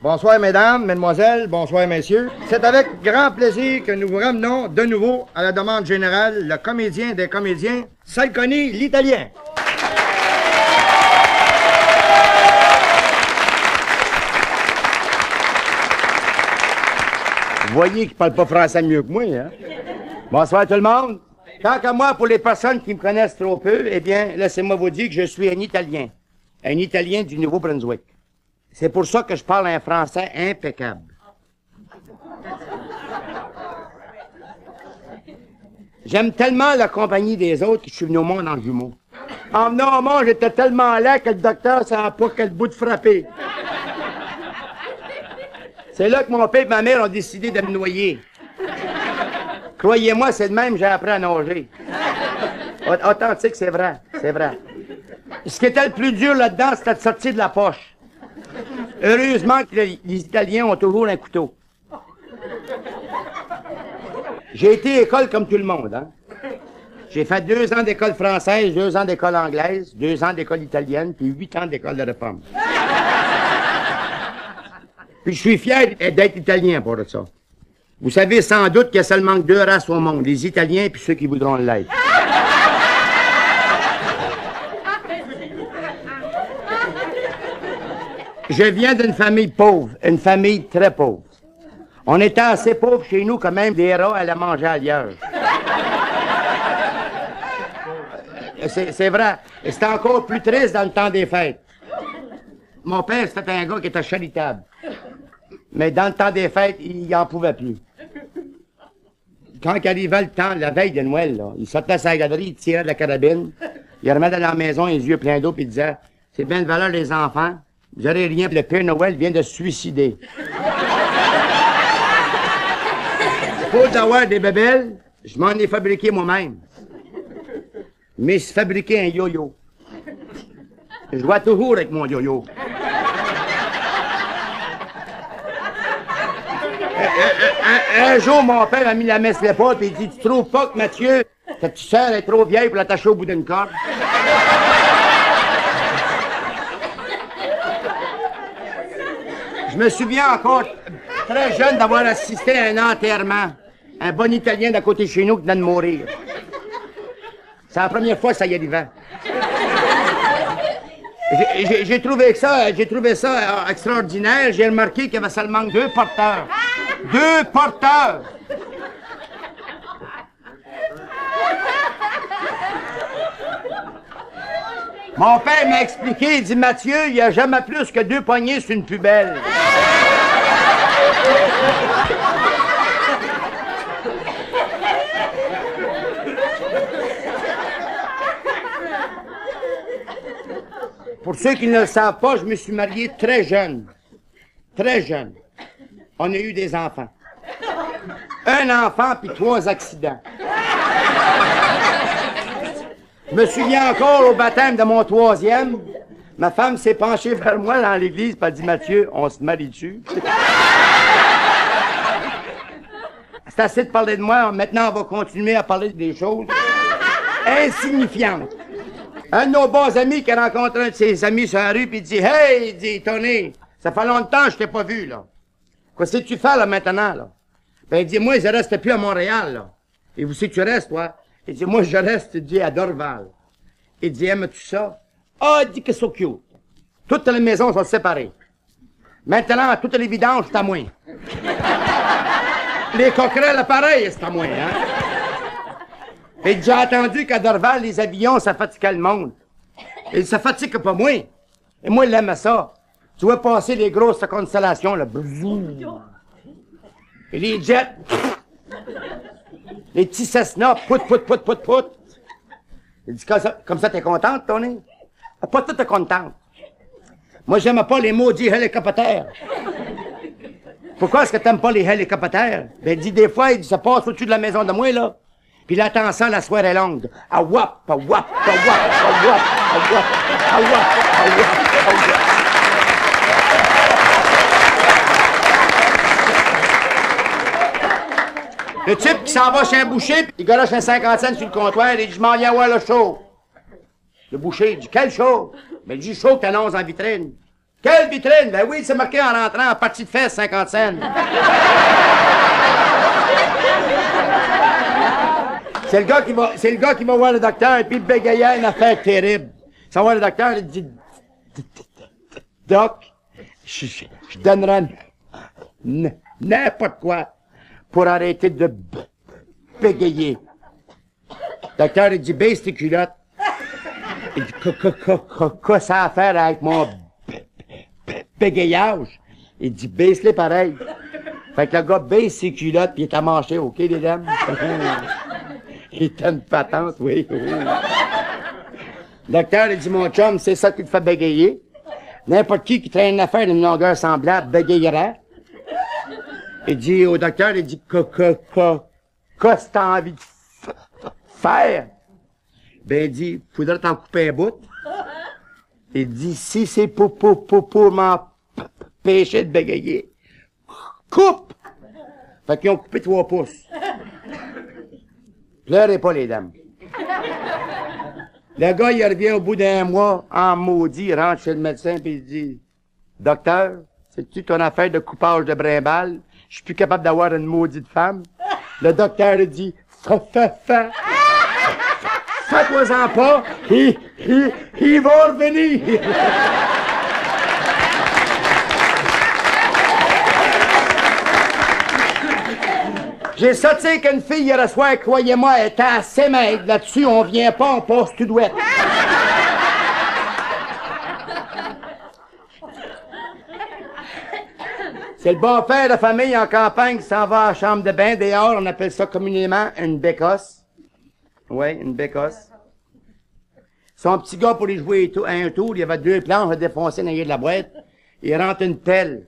Bonsoir, mesdames, mesdemoiselles, bonsoir, messieurs. C'est avec grand plaisir que nous vous ramenons de nouveau, à la demande générale, le comédien des comédiens, Salconi, l'Italien. Vous voyez qu'il parle pas français mieux que moi, hein? Bonsoir tout le monde. Tant qu'à moi, pour les personnes qui me connaissent trop peu, eh bien, laissez-moi vous dire que je suis un Italien. Un Italien du Nouveau-Brunswick. C'est pour ça que je parle un français impeccable. J'aime tellement la compagnie des autres que je suis venu au monde en jumeaux. En venant au monde, j'étais tellement laid que le docteur ne savait pas quel bout de frapper. C'est là que mon père et ma mère ont décidé de me noyer. Croyez-moi, c'est de même que j'ai appris à nager. Authentique, c'est vrai, c'est vrai. Ce qui était le plus dur là-dedans, c'était de sortir de la poche. Heureusement que les Italiens ont toujours un couteau. J'ai été à l'école comme tout le monde, hein. J'ai fait 2 ans d'école française, 2 ans d'école anglaise, 2 ans d'école italienne, puis 8 ans d'école de réforme. Puis je suis fier d'être italien pour ça. Vous savez sans doute qu'il y a seulement 2 races au monde, les Italiens puis ceux qui voudront l'être. Je viens d'une famille pauvre, une famille très pauvre. On était assez pauvres chez nous quand même des rats allaient manger ailleurs. C'est vrai. Et c'était encore plus triste dans le temps des fêtes. Mon père, c'était un gars qui était charitable. Mais dans le temps des fêtes, il n'en pouvait plus. Quand il arrivait le temps, la veille de Noël, là, il sortait sa galerie, il tirait de la carabine, il remettait dans la maison les yeux pleins d'eau, puis il disait « C'est bien de valeur les enfants, vous n'aurez rien, le Père Noël vient de se suicider. » Pour d'avoir des bébelles, je m'en ai fabriqué moi-même. Mais je fabriqué un yo-yo. Je dois toujours avec mon yo-yo. Un jour, mon père a mis la messe l'épaule et il dit « Tu trouves pas que Mathieu, ta petite sœur est trop vieille pour l'attacher au bout d'une corde? » Je me souviens encore, très jeune, d'avoir assisté à un enterrement. Un bon Italien d'à côté de chez nous qui venait de mourir. C'est la première fois que ça y arrivait. J'ai trouvé ça extraordinaire. J'ai remarqué qu'il y avait seulement 2 porteurs. 2 porteurs! Mon père m'a expliqué, il dit, Mathieu, il n'y a jamais plus que 2 poignées sur une poubelle. Pour ceux qui ne le savent pas, je me suis marié très jeune. Très jeune. On a eu des enfants. 1 enfant puis 3 accidents. Je me souviens encore au baptême de mon 3e. Ma femme s'est penchée vers moi dans l'église et a dit « Mathieu, on se marie dessus. » C'est assez de parler de moi. Maintenant, on va continuer à parler des choses insignifiantes. Un de nos bons amis qui a rencontré un de ses amis sur la rue puis il dit « Hey, il dit, Tony, ça fait longtemps que je t'ai pas vu, là. Qu'est-ce que tu fais, là, maintenant, là? » Ben, il dit « Moi, je reste plus à Montréal, là. » Et vous savez que tu restes, toi? Il dit « Moi, je reste, il dit, à Dorval. » Il dit « Aimes-tu ça? » Ah, il dit que c'est cute. Toutes les maisons sont séparées. Maintenant, toutes les vidanges, c'est à moi. Les coquerelles, pareil, c'est à moi, hein? Et j'ai entendu qu'à Dorval, les avions, ça fatiguait le monde. Et ça fatigue pas moi. Et moi, il aime ça. Tu vois passer les grosses constellations, là. Et les jets. Les petits Cessna, pout. Il dit, comme ça, t'es contente, Tony? Pas toute contente. Moi, j'aime pas les maudits hélicoptères. Pourquoi est-ce que t'aimes pas les hélicoptères? Ben, il dit, des fois, il dit, ça passe au-dessus de la maison de moi, là. Puis là, attention, la soirée est longue. Ah wap, ah wap, ah wap, ah wap, ah wap, ah wap, ah wap, ah wap. Le type qui s'en va chez un boucher, puis il garoche un 50 cents sur le comptoir, il dit, je m'en viens voir le show. Le boucher, il dit, quel show? Ben, il dit, show que t'annonces en vitrine. Quelle vitrine? Ben oui, c'est marqué en rentrant, partie de fesse, 50 cents. C'est le gars qui va voir le docteur, et puis bégayait une affaire terrible. Il va voir le docteur, il dit, Doc, je donnerai n'importe quoi pour arrêter de bégayer. Le docteur, il dit, baisse tes culottes. Il dit, quoi ça a à faire avec mon bégayage? Il dit, baisse-les pareil. Fait que le gars baisse ses culottes, puis il est à manger, OK, les dames? Il était une patente, oui. Le docteur, il dit, mon chum, c'est ça qui te fait bégayer. N'importe qui traîne une affaire d'une longueur semblable bégayerait. Il dit au docteur, il dit, qu'est-ce que t'as envie de faire? Ben, il dit, faudrait t'en couper un bout. Il dit, si c'est pour m'empêcher de bégayer, coupe! Fait qu'ils ont coupé 3 pouces. Pleurez pas, les dames. Le gars, il revient au bout d'un mois, en maudit, il rentre chez le médecin, puis il dit, docteur, c'est-tu ton affaire de coupage de brimballe? Je suis plus capable d'avoir une maudite femme. Le docteur dit, fais-toi-en pas, il va revenir. J'ai sorti qu'une fille hier soir, croyez-moi, elle était assez maigre. Là-dessus, on vient pas, on passe tout douette. C'est le bon père de famille en campagne qui s'en va à la chambre de bain. Dehors, on appelle ça communément une bécosse. Oui, une bécosse. Son petit gars, pour y jouer à un tour, il y avait 2 planches à défoncer dans de la boîte. Il rentre une pelle.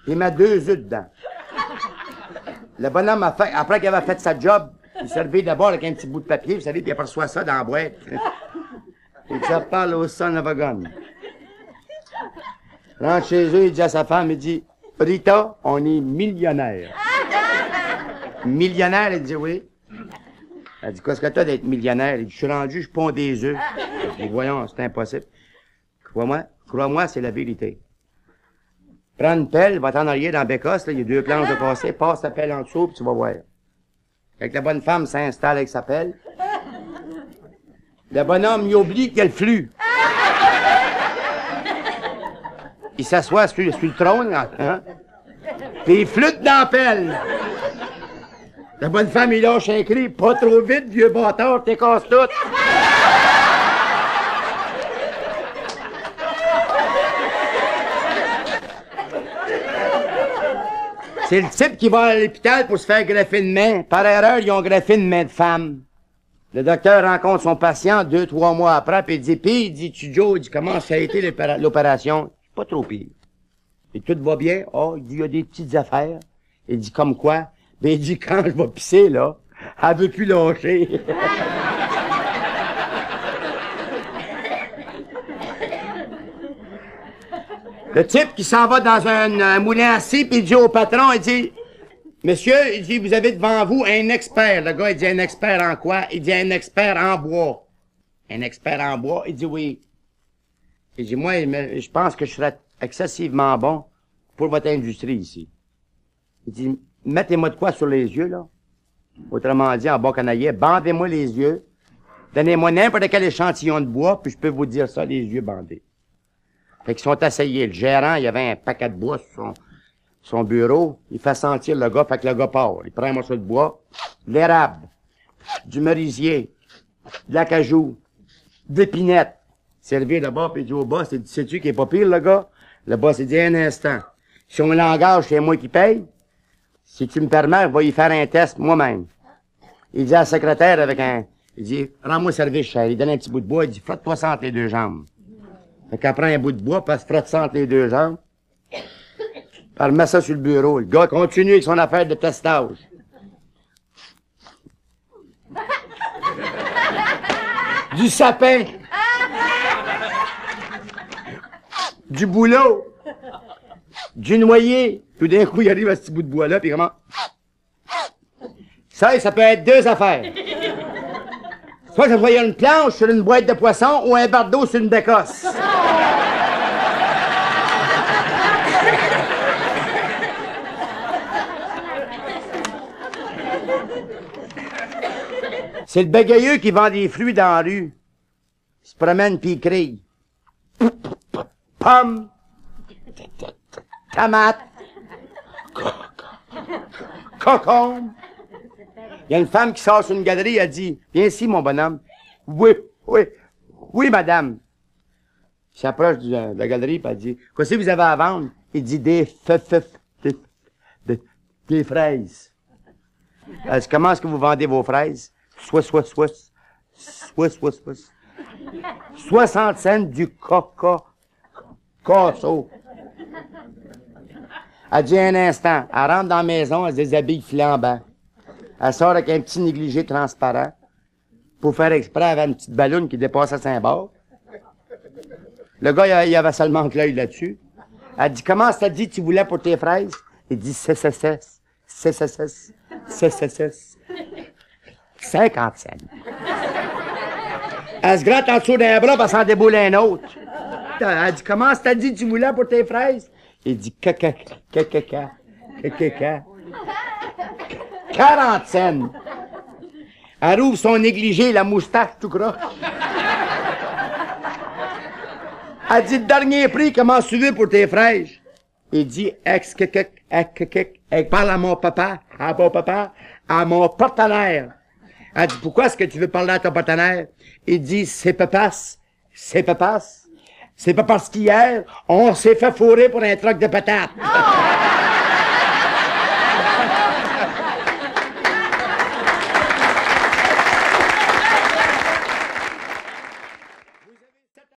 Il met 2 œufs dedans. Le bonhomme a fait, après qu'il avait fait sa job, il servait d'abord avec un petit bout de papier, vous savez, puis il aperçoit ça dans la boîte. Il dit, ça parle au son of a gun. Il rentre chez eux, il dit à sa femme, il dit, Rita, on est millionnaire. Millionnaire, il dit oui. Elle dit, qu'est-ce que t'as d'être millionnaire? Il dit, je suis rendu, je ponds des œufs. Je dis, voyons, c'est impossible. Crois-moi, c'est la vérité. Prends une pelle, va t'en arrière dans la bécosse, là, il y a 2 planches de passer, passe ta pelle en dessous, puis tu vas voir. Fait que la bonne femme s'installe avec sa pelle. Le bonhomme, il oublie qu'il y a le flux. Il s'assoit sur le trône, hein? Puis il flûte dans la pelle. La bonne femme, il lâche un cri, pas trop vite, vieux bâtard, t'écasses tout. C'est le type qui va à l'hôpital pour se faire greffer une main. Par erreur, ils ont greffé une main de femme. Le docteur rencontre son patient 2-3 mois après, puis il dit, tu Joe, il dit, comment ça a été l'opération? Pas trop pire. Et tout va bien? Oh, il dit, il y a des petites affaires. Il dit, comme quoi? Ben, il dit, quand je vais pisser, là, elle veut plus lâcher. Le type qui s'en va dans un moulin à scie, puis il dit au patron, il dit, monsieur, il dit, vous avez devant vous un expert. Le gars, il dit, un expert en quoi? Il dit, un expert en bois. Un expert en bois? Il dit, oui. Il dit, moi, je pense que je serais excessivement bon pour votre industrie ici. Il dit, mettez-moi de quoi sur les yeux, là? Autrement dit, en bon canaillais, bandez-moi les yeux. Donnez-moi n'importe quel échantillon de bois, puis je peux vous dire ça, les yeux bandés. Fait qu'ils sont asseyés. Le gérant, il avait un paquet de bois sur son bureau. Il fait sentir le gars, fait que le gars part. Il prend un morceau de bois, de l'érable, du merisier, de l'acajou, d'épinette. Il s'est levé là-bas, puis il dit au boss, il dit, sais-tu qui est pas pire, le gars? Le boss, il dit, un instant. Si on l'engage, c'est moi qui paye. Si tu me permets, je vais y faire un test moi-même. Il dit à la secrétaire avec il dit, rends-moi service, cher. Il donne un petit bout de bois, il dit, frotte-toi ça entre les 2 jambes. Fait qu'elle prend un bout de bois, puis elle se frotte ça entre les 2 jambes. Puis elle met ça sur le bureau. Le gars continue avec son affaire de testage. Du sapin. Du bouleau. Du noyer. Tout d'un coup, il arrive à ce petit bout de bois-là, puis comment? Ça peut être 2 affaires. Soit que ça soit une planche sur une boîte de poisson ou un bardeau sur une bécosse. C'est le bégayeux qui vend des fruits dans la rue. Il se promène puis il crie. Pomme. Tomate. Concombre. Il y a une femme qui sort sur une galerie, elle dit, viens ici, mon bonhomme. Oui, madame. Il s'approche de la galerie, puis elle dit, qu'est-ce que vous avez à vendre? Il dit, des fraises. Elle dit, comment est-ce que vous vendez vos fraises? 60 cents du coco. Elle dit un instant, elle rentre dans la maison, elle se déshabille flambant. Elle sort avec un petit négligé transparent. Pour faire exprès, elle avait une petite balloune qui dépassait 5 bords. Le gars, il avait seulement que l'œil là-dessus. Elle dit, comment ça dit tu voulais pour tes fraises? Il dit, 50 cents. Elle se gratte en dessous d'un bras, puis elle s'en déboule un autre. Elle dit, comment ça dit tu voulais pour tes fraises? Il dit, 40 cents. Elle ouvre son négligé, la moustache tout croche. Elle dit, le dernier prix, comment tu veux pour tes fraises? Il dit, parle à mon papa, à mon partenaire. Elle dit, pourquoi est-ce que tu veux parler à ton partenaire? Il dit, c'est pas parce qu'hier, on s'est fait fourrer pour un troc de patates.